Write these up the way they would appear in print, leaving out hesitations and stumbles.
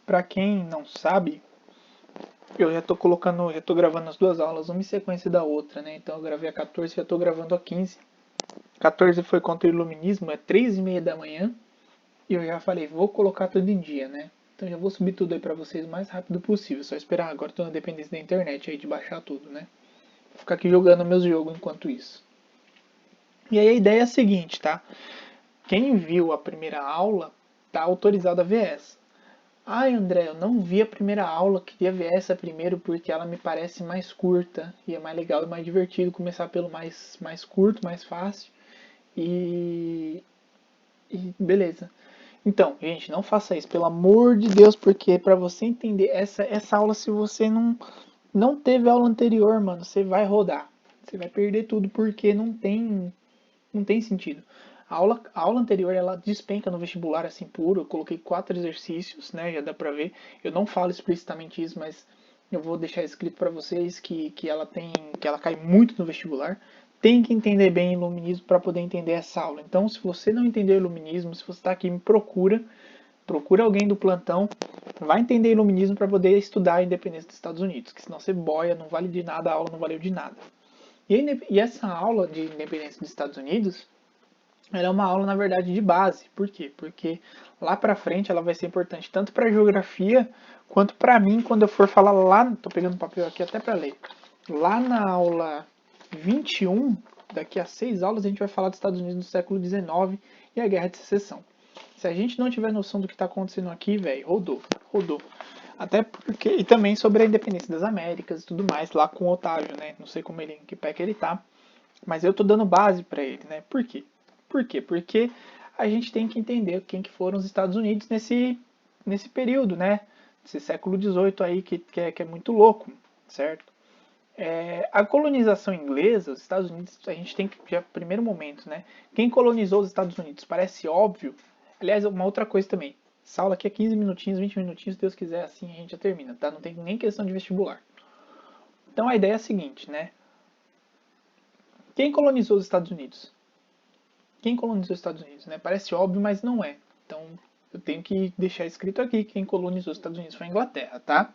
Para quem não sabe, eu já tô gravando as duas aulas, uma em sequência da outra, né? Então eu gravei a 14 e já tô gravando a 15. 14 foi contra o iluminismo, é 3:30 da manhã. E eu já falei, vou colocar tudo em dia, né? Então já vou subir tudo aí pra vocês o mais rápido possível. Só esperar, agora tô na dependência da internet aí de baixar tudo, né? Vou ficar aqui jogando meus jogos enquanto isso. E aí a ideia é a seguinte, tá? Quem viu a primeira aula tá autorizado a ver essa. Ai, André, eu não vi a primeira aula, queria ver essa primeiro porque ela me parece mais curta e é mais legal e mais divertido começar pelo mais curto, mais fácil. E, e beleza. Então, gente, não faça isso, pelo amor de Deus, porque para você entender essa aula, se você não teve aula anterior, mano, você vai rodar. Você vai perder tudo porque não tem sentido. A aula anterior ela despenca no vestibular assim puro. Eu coloquei 4 exercícios, né? Já dá pra ver. Eu não falo explicitamente isso, mas eu vou deixar escrito para vocês que ela cai muito no vestibular. Tem que entender bem iluminismo para poder entender essa aula. Então, se você não entender iluminismo, se você está aqui, me procura alguém do plantão, vai entender iluminismo para poder estudar a independência dos Estados Unidos, que senão você boia, não vale de nada, a aula não valeu de nada. E essa aula de independência dos Estados Unidos, ela é uma aula, na verdade, de base. Por quê? Porque lá pra frente ela vai ser importante tanto para geografia quanto para mim quando eu for falar lá, tô pegando papel aqui até para ler. Lá na aula 21, daqui a 6 aulas a gente vai falar dos Estados Unidos no século XIX e a Guerra de Secessão. Se a gente não tiver noção do que está acontecendo aqui, velho, rodou. Até porque e também sobre a independência das Américas e tudo mais lá com o Otávio, né? Não sei como ele, em que pé que ele tá, mas eu tô dando base para ele, né? Por quê? Por quê? Porque a gente tem que entender quem que foram os Estados Unidos nesse período, né? Esse século XVIII aí que é muito louco, certo? A colonização inglesa, os Estados Unidos, a gente tem que, já primeiro momento, né? Quem colonizou os Estados Unidos? Parece óbvio. Aliás, uma outra coisa também. Essa aula aqui é 15 minutinhos, 20 minutinhos, se Deus quiser, assim a gente já termina, tá? Não tem nem questão de vestibular. Então a ideia é a seguinte, né? Quem colonizou os Estados Unidos? Quem colonizou os Estados Unidos, né? Parece óbvio, mas não é. Então eu tenho que deixar escrito aqui que quem colonizou os Estados Unidos foi a Inglaterra, tá?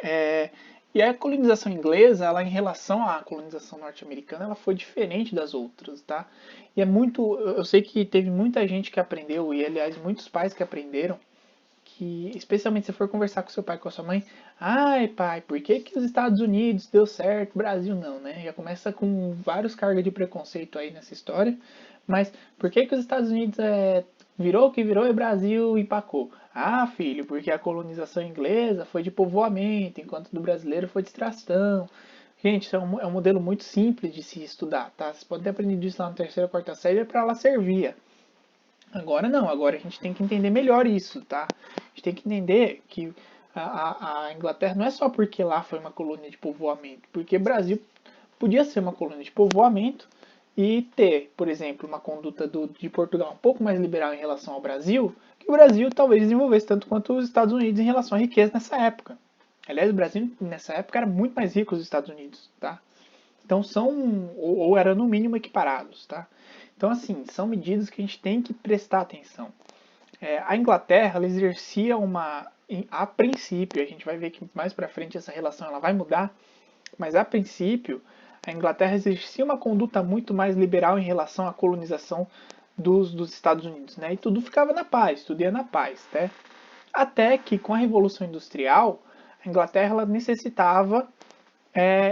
É, e a colonização inglesa, ela em relação à colonização norte-americana, ela foi diferente das outras, tá? E é muito, eu sei que teve muita gente que aprendeu e aliás muitos pais que aprenderam que, especialmente se for conversar com seu pai, com a sua mãe, ai pai, por que que os Estados Unidos deu certo, o Brasil não, né? Já começa com vários cargos de preconceito aí nessa história, mas por que que os Estados Unidos virou o que virou e o Brasil empacou? Ah, filho, porque a colonização inglesa foi de povoamento, enquanto do brasileiro foi de extração. Gente, isso é um modelo muito simples de se estudar, tá? Vocês podem ter aprendido isso lá na terceira, quarta série, é para ela servir. Agora não, agora a gente tem que entender melhor isso, tá? A gente tem que entender que a Inglaterra não é só porque lá foi uma colônia de povoamento, porque o Brasil podia ser uma colônia de povoamento e ter, por exemplo, uma conduta de Portugal um pouco mais liberal em relação ao Brasil, que o Brasil talvez desenvolvesse tanto quanto os Estados Unidos em relação à riqueza nessa época. Aliás, o Brasil nessa época era muito mais rico que os Estados Unidos, tá? Então são, ou era no mínimo equiparados, tá? Então assim, são medidas que a gente tem que prestar atenção. A Inglaterra ela exercia a princípio, a gente vai ver que mais para frente essa relação ela vai mudar, mas a princípio a Inglaterra exercia uma conduta muito mais liberal em relação à colonização dos Estados Unidos, né? E tudo ficava na paz, tudo ia na paz, né? Até que com a Revolução Industrial a Inglaterra ela necessitava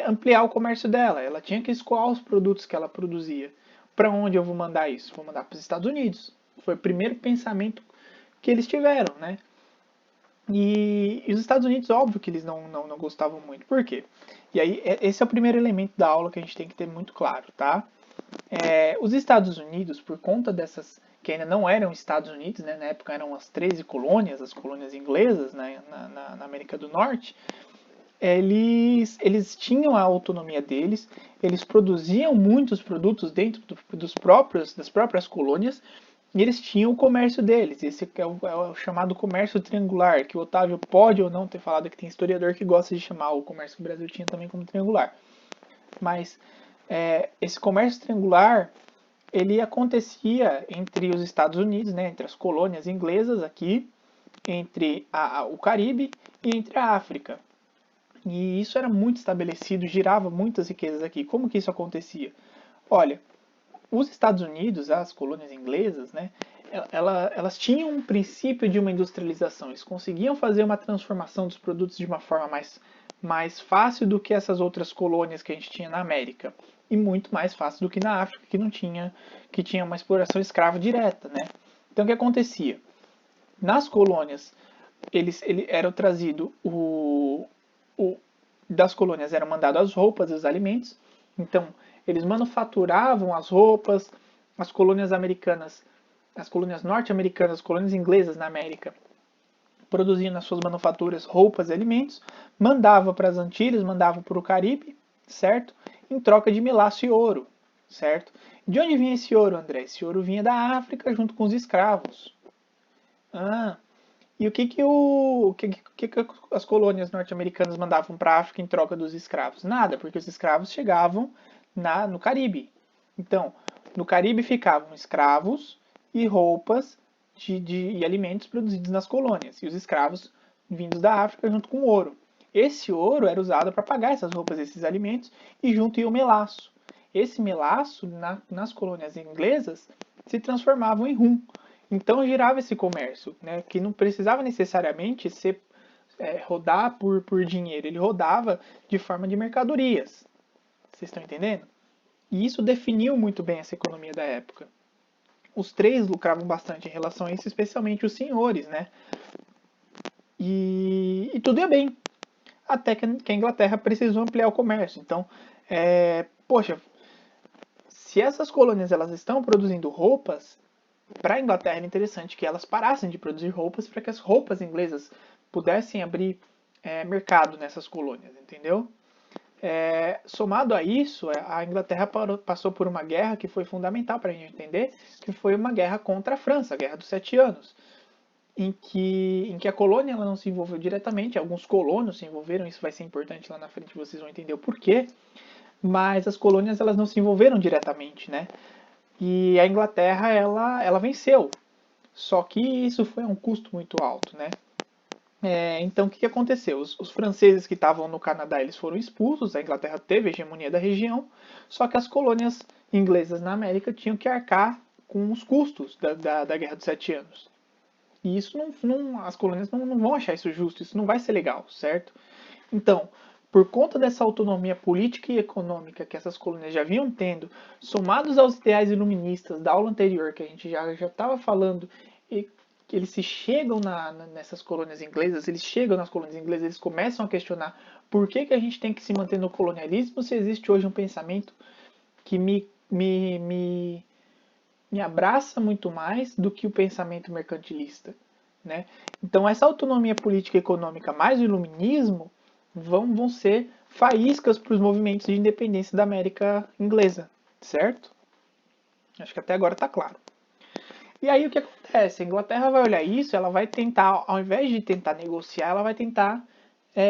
ampliar o comércio dela. Ela tinha que escoar os produtos que ela produzia. Para onde eu vou mandar isso? Vou mandar para os Estados Unidos. Foi o primeiro pensamento que eles tiveram, né? E os Estados Unidos, óbvio que eles não gostavam muito. Por quê? E aí, esse é o primeiro elemento da aula que a gente tem que ter muito claro, tá? Os Estados Unidos, por conta dessas que ainda não eram Estados Unidos, né? Na época eram as 13 colônias, as colônias inglesas, né? na América do Norte, eles tinham a autonomia deles, eles produziam muitos produtos dentro das próprias colônias, e eles tinham o comércio deles. Esse é o chamado comércio triangular, que o Otávio pode ou não ter falado, que tem historiador que gosta de chamar o comércio que o Brasil tinha também como triangular. Mas esse comércio triangular, ele acontecia entre os Estados Unidos, né, entre as colônias inglesas aqui, entre o Caribe e entre a África. E isso era muito estabelecido, girava muitas riquezas aqui. Como que isso acontecia? Olha, os Estados Unidos, as colônias inglesas, né, elas tinham um princípio de uma industrialização. Eles conseguiam fazer uma transformação dos produtos de uma forma mais fácil do que essas outras colônias que a gente tinha na América. E muito mais fácil do que na África, que tinha uma exploração escrava direta, né? Então o que acontecia? Nas colônias, ele era trazido das colônias eram mandadas as roupas e os alimentos. Então, eles manufaturavam as roupas, as colônias americanas, as colônias norte-americanas, as colônias inglesas na América, produziam nas suas manufaturas roupas e alimentos, mandava para as Antilhas, mandava para o Caribe, certo? Em troca de melaço e ouro, certo? De onde vinha esse ouro, André? Esse ouro vinha da África junto com os escravos. Ah, e o que as colônias norte-americanas mandavam para a África em troca dos escravos? Nada, porque os escravos chegavam no Caribe. Então, no Caribe ficavam escravos e roupas e alimentos produzidos nas colônias, e os escravos vindos da África junto com ouro. Esse ouro era usado para pagar essas roupas, esses alimentos, e junto ia o melaço. Esse melaço, nas colônias inglesas, se transformava em rum. Então girava esse comércio, né, que não precisava necessariamente rodar por dinheiro, ele rodava de forma de mercadorias. Vocês estão entendendo? E isso definiu muito bem essa economia da época. Os três lucravam bastante em relação a isso, especialmente os senhores, né? E tudo ia bem. Até que a Inglaterra precisou ampliar o comércio. Então, poxa, se essas colônias elas estão produzindo roupas, para a Inglaterra era interessante que elas parassem de produzir roupas para que as roupas inglesas pudessem abrir mercado nessas colônias, entendeu? Somado a isso, a Inglaterra passou por uma guerra que foi fundamental para a gente entender, que foi uma guerra contra a França, a Guerra dos 7 Anos, em que a colônia ela não se envolveu diretamente, alguns colonos se envolveram, isso vai ser importante lá na frente, vocês vão entender o porquê, mas as colônias elas não se envolveram diretamente, né? E a Inglaterra ela venceu, só que isso foi a um custo muito alto, né? Então, o que aconteceu? Os franceses que estavam no Canadá eles foram expulsos, a Inglaterra teve a hegemonia da região, só que as colônias inglesas na América tinham que arcar com os custos da Guerra dos 7 Anos. E isso as colônias não vão achar isso justo, isso não vai ser legal, certo? Então, por conta dessa autonomia política e econômica que essas colônias já vinham tendo, somados aos ideais iluministas da aula anterior, que a gente já estava falando, e que eles se chegam nessas colônias inglesas, eles chegam nas colônias inglesas, eles começam a questionar por que a gente tem que se manter no colonialismo se existe hoje um pensamento que me abraça muito mais do que o pensamento mercantilista. Né? Então, essa autonomia política e econômica mais o iluminismo vão ser faíscas para os movimentos de independência da América inglesa, certo? Acho que até agora está claro. E aí o que acontece? A Inglaterra vai olhar isso, ela vai tentar, ao invés de tentar negociar, ela vai tentar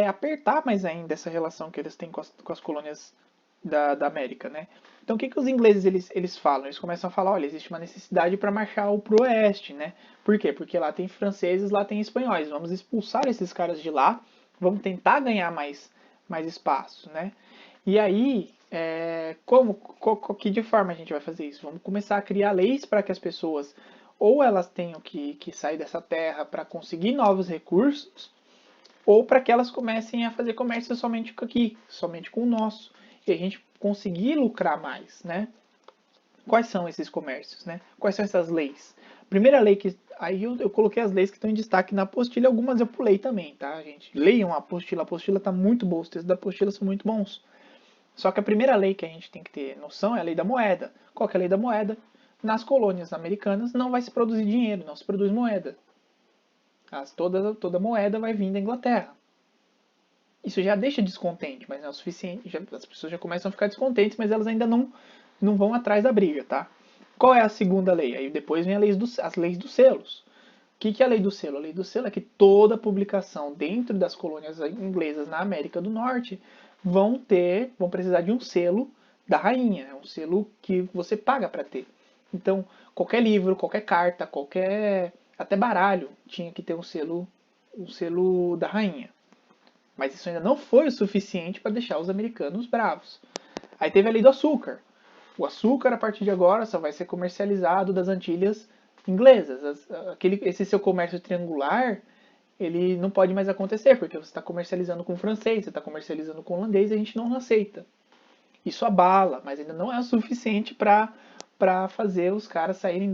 apertar mais ainda essa relação que eles têm com as colônias da América, né? Então o que os ingleses eles falam? Eles começam a falar, olha, existe uma necessidade para marchar para o oeste, né? Por quê? Porque lá tem franceses, lá tem espanhóis. Vamos expulsar esses caras de lá, vamos tentar ganhar mais espaço, né? E aí, que de forma a gente vai fazer isso? Vamos começar a criar leis para que as pessoas ou elas tenham que sair dessa terra para conseguir novos recursos, ou para que elas comecem a fazer comércio somente aqui, somente com o nosso, e a gente conseguir lucrar mais, né? Quais são esses comércios, né? Quais são essas leis? Primeira lei que aí eu coloquei as leis que estão em destaque na apostila, algumas eu pulei também, tá, gente? Leiam a apostila tá muito boa, os textos da apostila são muito bons. Só que a primeira lei que a gente tem que ter noção é a lei da moeda. Qual que é a lei da moeda? Nas colônias americanas não vai se produzir dinheiro, não se produz moeda. Toda moeda vai vir da Inglaterra. Isso já deixa descontente, mas não é o suficiente. As pessoas já começam a ficar descontentes, mas elas ainda não vão atrás da briga, tá? Qual é a segunda lei? Aí depois vem as leis dos selos. O que é a lei do selo? A lei do selo é que toda publicação dentro das colônias inglesas na América do Norte vão precisar de um selo da rainha, um selo que você paga para ter. Então, qualquer livro, qualquer carta, Até baralho tinha que ter um selo da rainha. Mas isso ainda não foi o suficiente para deixar os americanos bravos. Aí teve a lei do açúcar. O açúcar, a partir de agora, só vai ser comercializado das Antilhas inglesas. Esse seu comércio triangular, ele não pode mais acontecer, porque você está comercializando com o francês, você está comercializando com o holandês e a gente não aceita. Isso abala, mas ainda não é o suficiente para fazer os caras saírem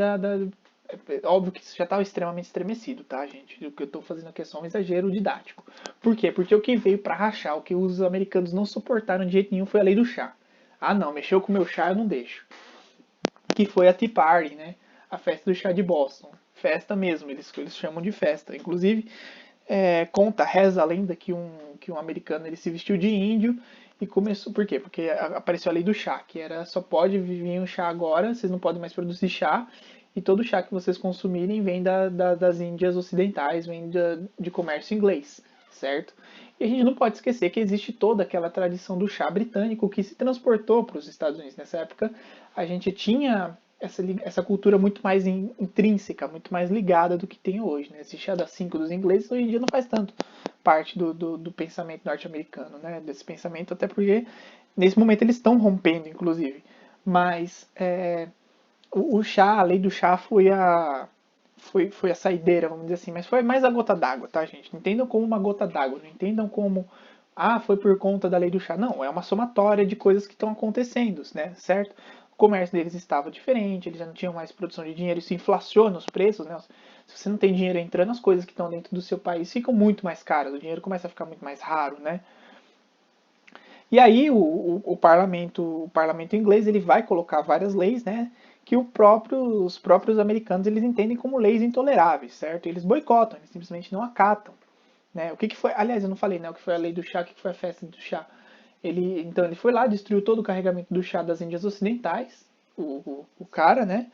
óbvio que isso já estava extremamente estremecido, tá, gente? O que eu estou fazendo aqui é só um exagero didático. Por quê? Porque o que veio para rachar, o que os americanos não suportaram de jeito nenhum foi a lei do chá. Ah, não, mexeu com o meu chá, eu não deixo. Que foi a Tea Party, né? A festa do chá de Boston. Festa mesmo, eles chamam de festa. Inclusive, reza a lenda que um americano ele se vestiu de índio e começou. Por quê? Porque apareceu a lei do chá, que era só pode vir um chá agora, vocês não podem mais produzir chá, e todo chá que vocês consumirem vem das Índias Ocidentais, vem de comércio inglês, certo? E a gente não pode esquecer que existe toda aquela tradição do chá britânico que se transportou para os Estados Unidos. Nessa época, a gente tinha essa cultura muito mais intrínseca, muito mais ligada do que tem hoje. Né? Esse chá das 5 dos ingleses hoje em dia não faz tanto parte do pensamento norte-americano, né? Desse pensamento, até porque nesse momento eles estão rompendo, inclusive. Mas o chá, a lei do chá foi a saideira, vamos dizer assim, mas foi mais a gota d'água, tá, gente? Não entendam como uma gota d'água, não entendam como, foi por conta da lei do chá. Não, é uma somatória de coisas que estão acontecendo, né, certo? O comércio deles estava diferente, eles já não tinham mais produção de dinheiro, isso inflaciona os preços, né? Se você não tem dinheiro entrando, as coisas que estão dentro do seu país ficam muito mais caras, o dinheiro começa a ficar muito mais raro, né? E aí o parlamento inglês ele vai colocar várias leis, né, que os próprios americanos eles entendem como leis intoleráveis, certo? Eles boicotam, eles simplesmente não acatam, né? O que foi? Aliás, eu não falei, né? O que foi a lei do chá? O que foi a festa do chá? Então ele foi lá, destruiu todo o carregamento do chá das Índias Ocidentais, o cara, né?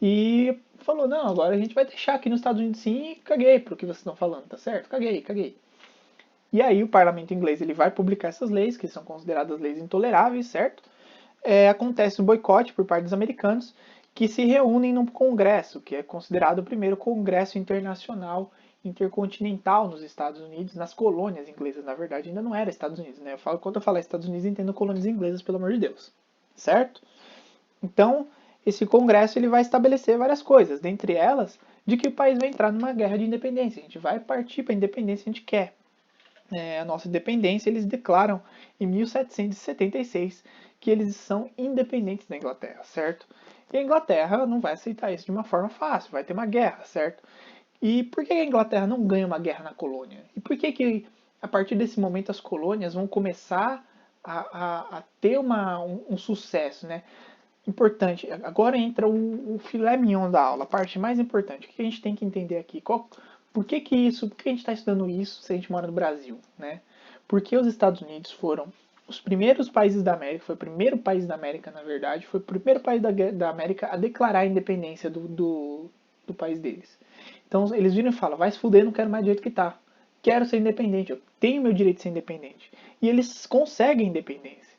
E falou, não, agora a gente vai ter chá aqui nos Estados Unidos sim, e caguei pro que vocês estão falando, tá certo? Caguei. E aí o parlamento inglês ele vai publicar essas leis, que são consideradas leis intoleráveis, certo? Acontece o boicote por parte dos americanos, que se reúnem num congresso, que é considerado o primeiro congresso internacional intercontinental nos Estados Unidos, nas colônias inglesas, na verdade, ainda não era Estados Unidos, né? Quando eu falo Estados Unidos, entendo colônias inglesas, pelo amor de Deus, certo? Então, esse congresso ele vai estabelecer várias coisas, dentre elas, de que o país vai entrar numa guerra de independência, a gente vai partir para a independência que a gente quer. A nossa independência, eles declaram em 1776 que eles são independentes da Inglaterra, certo? E a Inglaterra não vai aceitar isso de uma forma fácil, vai ter uma guerra, certo? E por que a Inglaterra não ganha uma guerra na colônia? E por que a partir desse momento as colônias vão começar a ter um sucesso, né? Importante. Agora entra o filé mignon da aula, a parte mais importante. O que a gente tem que entender aqui? Por que a gente está estudando isso se a gente mora no Brasil, né? Porque os Estados Unidos foram os primeiros países da América, foi o primeiro país da América, na verdade, foi o primeiro país da América a declarar a independência do país deles. Então eles viram e falam, vai se fuder, não quero mais do jeito que tá. Quero ser independente, eu tenho meu direito de ser independente. E eles conseguem independência.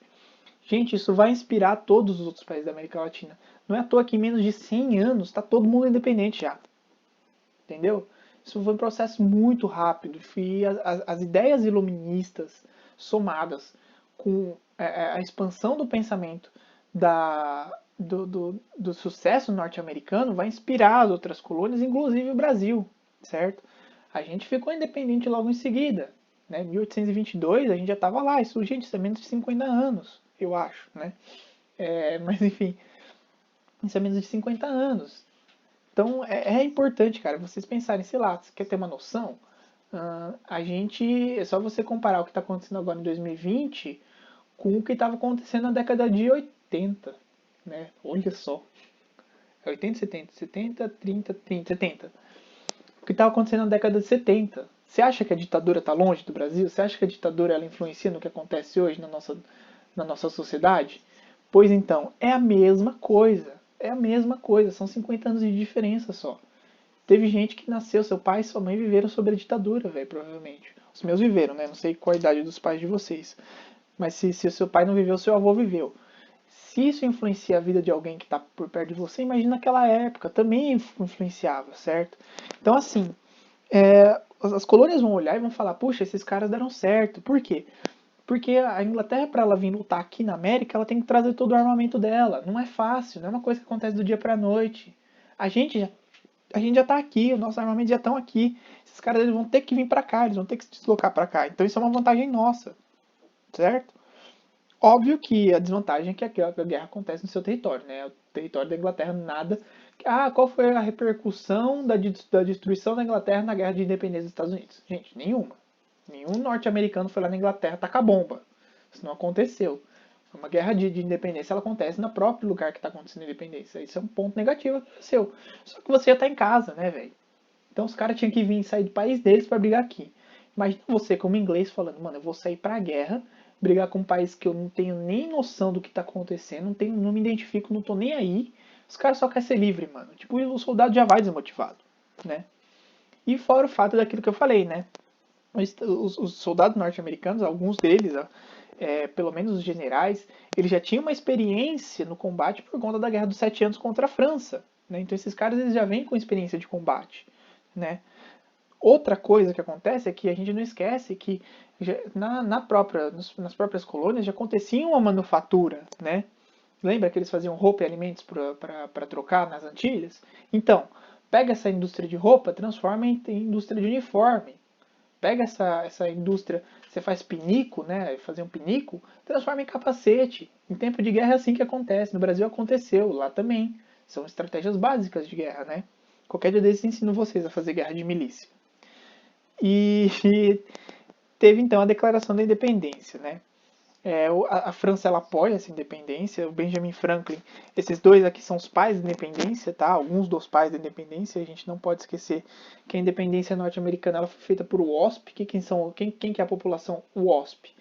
Gente, isso vai inspirar todos os outros países da América Latina. Não é à toa que em menos de 100 anos está todo mundo independente já. Entendeu? Isso foi um processo muito rápido. E as ideias iluministas somadas com a expansão do pensamento do sucesso norte-americano vai inspirar as outras colônias, inclusive o Brasil, certo? A gente ficou independente logo em seguida. Né? 1822 a gente já estava lá. Isso, gente, isso é menos de 50 anos, eu acho. Né? Mas enfim, isso é menos de 50 anos. Então é importante, cara, vocês pensarem, sei lá, você quer ter uma noção? É só você comparar o que está acontecendo agora em 2020 com o que estava acontecendo na década de 80, né? Olha só. É 80, 70, 70, 30, 30, 70. O que estava acontecendo na década de 70. Você acha que a ditadura está longe do Brasil? Você acha que a ditadura ela influencia no que acontece hoje na nossa sociedade? Pois então, é a mesma coisa. É a mesma coisa. São 50 anos de diferença só. Teve gente que nasceu, seu pai e sua mãe viveram sobre a ditadura, velho, provavelmente. Os meus viveram, né? Não sei qual a idade dos pais de vocês. Mas se seu pai não viveu, seu avô viveu. Se isso influencia a vida de alguém que está por perto de você, imagina naquela época, também influenciava, certo? Então, assim, as colônias vão olhar e vão falar, puxa, esses caras deram certo. Por quê? Porque a Inglaterra, para ela vir lutar aqui na América, ela tem que trazer todo o armamento dela. Não é fácil, não é uma coisa que acontece do dia para a noite. A gente já está aqui, os nossos armamentos já estão aqui. Esses caras eles vão ter que vir para cá, eles vão ter que se deslocar para cá. Então isso é uma vantagem nossa, certo? Óbvio que a desvantagem é que a guerra acontece no seu território, né? O território da Inglaterra nada. Qual foi a repercussão da destruição da Inglaterra na guerra de independência dos Estados Unidos? Gente, nenhuma. Nenhum norte-americano foi lá na Inglaterra tacar bomba. Isso não aconteceu. Uma guerra de independência ela acontece no próprio lugar que está acontecendo a independência. Isso é um ponto negativo seu. Só que você já está em casa, né, velho? Então os caras tinham que vir sair do país deles para brigar aqui. Imagina você como inglês falando, mano, eu vou sair pra guerra, brigar com um país que eu não tenho nem noção do que tá acontecendo, não me identifico, não tô nem aí. Os caras só querem ser livre, mano. Tipo, o soldado já vai desmotivado, né? E fora o fato daquilo que eu falei, né? Os soldados norte-americanos, alguns deles, pelo menos os generais, eles já tinham uma experiência no combate por conta da Guerra dos 7 Anos contra a França. Né? Então esses caras eles já vêm com experiência de combate. Né? Outra coisa que acontece é que a gente não esquece que nas próprias colônias já acontecia uma manufatura. Né? Lembra que eles faziam roupa e alimentos para trocar nas Antilhas? Então, pega essa indústria de roupa, transforma em indústria de uniforme. Pega essa indústria, você faz pinico, né? Fazer um pinico, transforma em capacete. Em tempo de guerra é assim que acontece. No Brasil aconteceu, lá também. São estratégias básicas de guerra, né? Qualquer dia desses ensino vocês a fazer guerra de milícia. E teve então a declaração da independência, né? A França ela apoia essa independência, o Benjamin Franklin, esses dois aqui são os pais da independência, tá? Alguns dos pais da independência, a gente não pode esquecer que a independência norte-americana ela foi feita por WASP, quem que é a população WASP?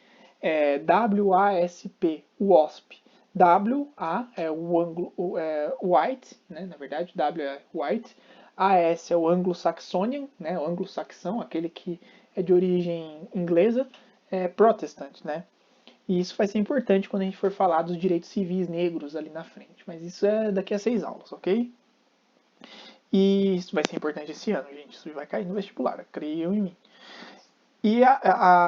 WASP, WASP. W-A é o anglo, white, né? Na verdade, W é white, AS é o anglo-saxonian, né? O anglo-saxão, aquele que é de origem inglesa, protestant, né? E isso vai ser importante quando a gente for falar dos direitos civis negros ali na frente. Mas isso é daqui a 6 aulas, ok? E isso vai ser importante esse ano, gente. Isso vai cair no vestibular, creiam em mim. E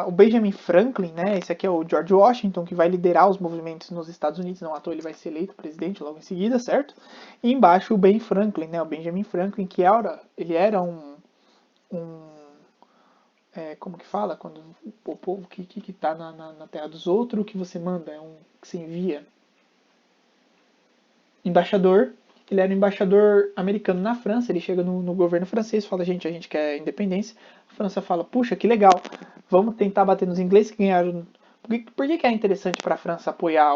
o Benjamin Franklin, né? Esse aqui é o George Washington, que vai liderar os movimentos nos Estados Unidos. Não à toa ele vai ser eleito presidente logo em seguida, certo? E embaixo o Ben Franklin, né? O Benjamin Franklin, que ele era como que fala? Quando o povo que tá na terra dos outros, o que você manda, que você envia. Embaixador. Ele era um embaixador americano na França, ele chega no governo francês e fala, a gente quer independência. A França fala, puxa, que legal, vamos tentar bater nos ingleses que ganharam. Por que é interessante para a França apoiar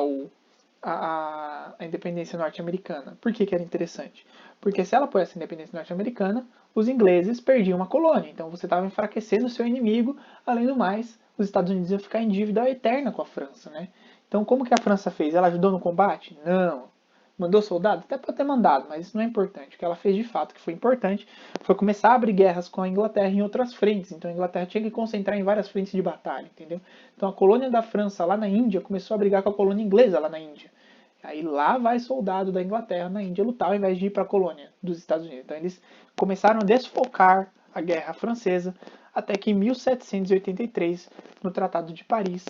a independência norte-americana? Por que era interessante? Porque se ela apoiasse a independência norte-americana, os ingleses perdiam uma colônia. Então você estava enfraquecendo o seu inimigo. Além do mais, os Estados Unidos iam ficar em dívida eterna com a França. Né? Então como que a França fez? Ela ajudou no combate? Não. Mandou soldados? Até pode ter mandado, mas isso não é importante. O que ela fez de fato, que foi importante, foi começar a abrir guerras com a Inglaterra em outras frentes. Então a Inglaterra tinha que concentrar em várias frentes de batalha, entendeu? Então a colônia da França lá na Índia começou a brigar com a colônia inglesa lá na Índia. Aí lá vai soldado da Inglaterra na Índia lutar ao invés de ir para a colônia dos Estados Unidos. Então eles começaram a desfocar a guerra francesa até que em 1783, no Tratado de Paris,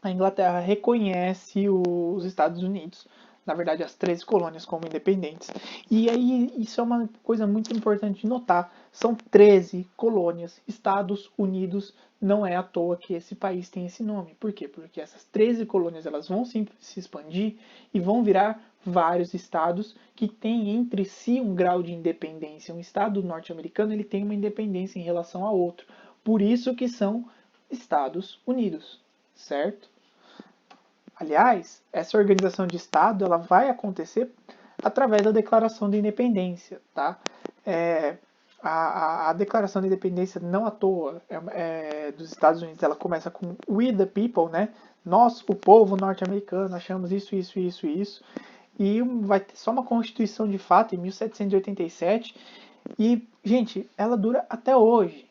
a Inglaterra reconhece os Estados Unidos, na verdade as 13 colônias, como independentes. E aí isso é uma coisa muito importante de notar, são 13 colônias, Estados Unidos, não é à toa que esse país tem esse nome. Por quê? Porque essas 13 colônias elas vão se expandir e vão virar vários estados que têm entre si um grau de independência. Um estado norte-americano ele tem uma independência em relação a outro. Por isso que são Estados Unidos, certo? Aliás, essa organização de Estado ela vai acontecer através da Declaração da Independência. Tá? A Declaração da Independência, não à toa, dos Estados Unidos, ela começa com We the People, né? Nós, o povo norte-americano, achamos isso, isso, isso e isso. E vai ter só uma Constituição de fato em 1787. E, gente, ela dura até hoje.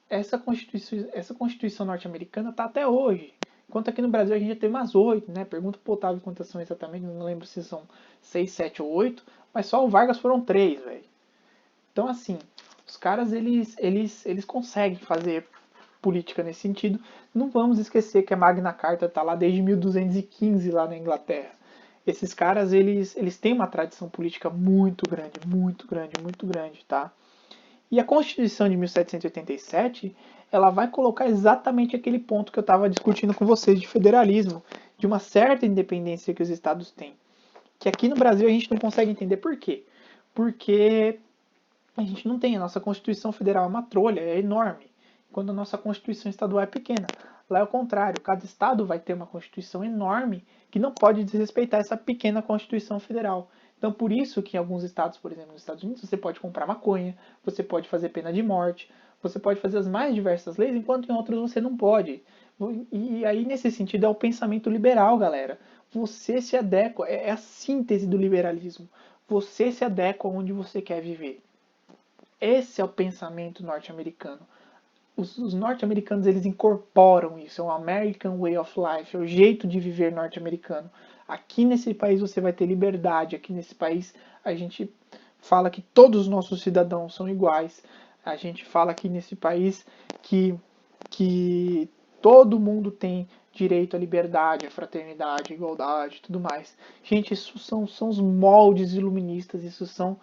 Essa Constituição norte-americana está até hoje. Enquanto aqui no Brasil a gente já teve umas 8, né? Pergunta pro Otávio quantas são exatamente, não lembro se são 6, 7 ou 8, mas só o Vargas foram 3, velho. Então, assim, os caras, eles conseguem fazer política nesse sentido. Não vamos esquecer que a Magna Carta está lá desde 1215, lá na Inglaterra. Esses caras, eles têm uma tradição política muito grande, muito grande, muito grande, tá? E a Constituição de 1787, ela vai colocar exatamente aquele ponto que eu estava discutindo com vocês de federalismo, de uma certa independência que os estados têm. Que aqui no Brasil a gente não consegue entender por quê. Porque a gente não tem, a nossa Constituição Federal é uma trolha, é enorme, quando a nossa Constituição Estadual é pequena. Lá é o contrário, cada estado vai ter uma Constituição enorme que não pode desrespeitar essa pequena Constituição Federal. Então, por isso que em alguns estados, por exemplo, nos Estados Unidos, você pode comprar maconha, você pode fazer pena de morte, você pode fazer as mais diversas leis, enquanto em outros você não pode. E aí, nesse sentido, é o pensamento liberal, galera. Você se adequa, é a síntese do liberalismo. Você se adequa onde você quer viver. Esse é o pensamento norte-americano. Os norte-americanos, eles incorporam isso, é o American Way of Life, é o jeito de viver norte-americano. Aqui nesse país você vai ter liberdade, aqui nesse país a gente fala que todos os nossos cidadãos são iguais, a gente fala aqui nesse país que todo mundo tem direito à liberdade, à fraternidade, à igualdade, tudo mais. Gente, isso são os moldes iluministas, isso são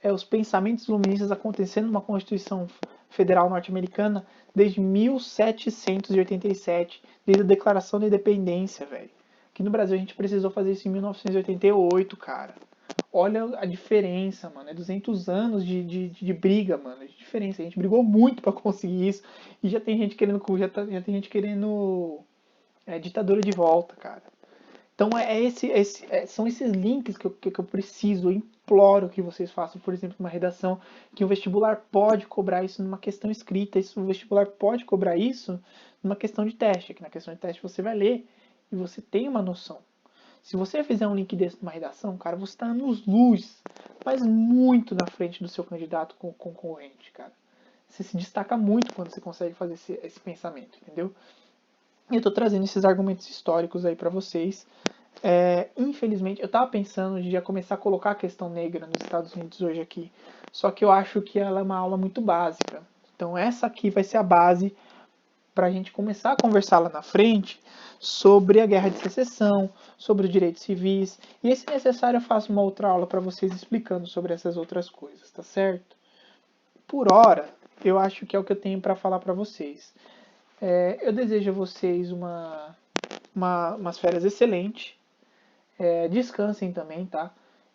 os pensamentos iluministas acontecendo numa Constituição Federal norte-americana desde 1787, desde a Declaração da Independência, velho. Aqui no Brasil a gente precisou fazer isso em 1988, cara. Olha a diferença, mano. É 200 anos de briga, mano. De diferença. A gente brigou muito pra conseguir isso. E já tem gente querendo. Já tem gente querendo ditadura de volta, cara. Então são esses links que eu preciso, eu imploro que vocês façam, por exemplo, uma redação, que o vestibular pode cobrar isso numa questão escrita, o vestibular pode cobrar isso numa questão de teste, que na questão de teste você vai ler e você tem uma noção. Se você fizer um link desse numa redação, cara, você está anos-luz, mas muito na frente do seu candidato concorrente, cara. Você se destaca muito quando você consegue fazer esse pensamento, entendeu? E eu estou trazendo esses argumentos históricos aí para vocês. Infelizmente, eu estava pensando de já começar a colocar a questão negra nos Estados Unidos hoje aqui, só que eu acho que ela é uma aula muito básica. Então essa aqui vai ser a base para a gente começar a conversar lá na frente sobre a Guerra de Secessão, sobre os direitos civis, e se necessário eu faço uma outra aula para vocês explicando sobre essas outras coisas, tá certo? Por hora, eu acho que é o que eu tenho para falar para vocês. Eu desejo a vocês umas férias excelentes. Descansem também, tá?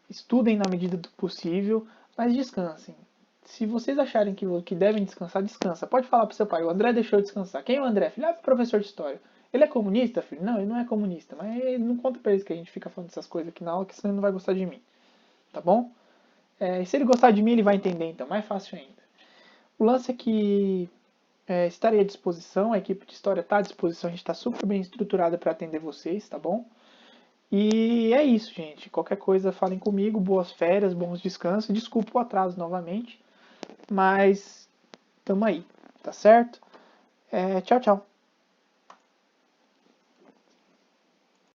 Estudem na medida do possível, mas descansem. Se vocês acharem que devem descansar, descansa. Pode falar pro seu pai, o André deixou de descansar. Quem é o André? Filho, professor de história. Ele é comunista, filho? Não, ele não é comunista, mas não conta pra eles que a gente fica falando essas coisas aqui na aula, que senão ele não vai gostar de mim. Tá bom? E se ele gostar de mim, ele vai entender, então, mais fácil ainda. O lance é que estarei à disposição, a equipe de história está à disposição, a gente está super bem estruturada para atender vocês, tá bom? E é isso, gente. Qualquer coisa, falem comigo. Boas férias, bons descansos. Desculpa o atraso novamente, mas tamo aí, tá certo? Tchau, tchau.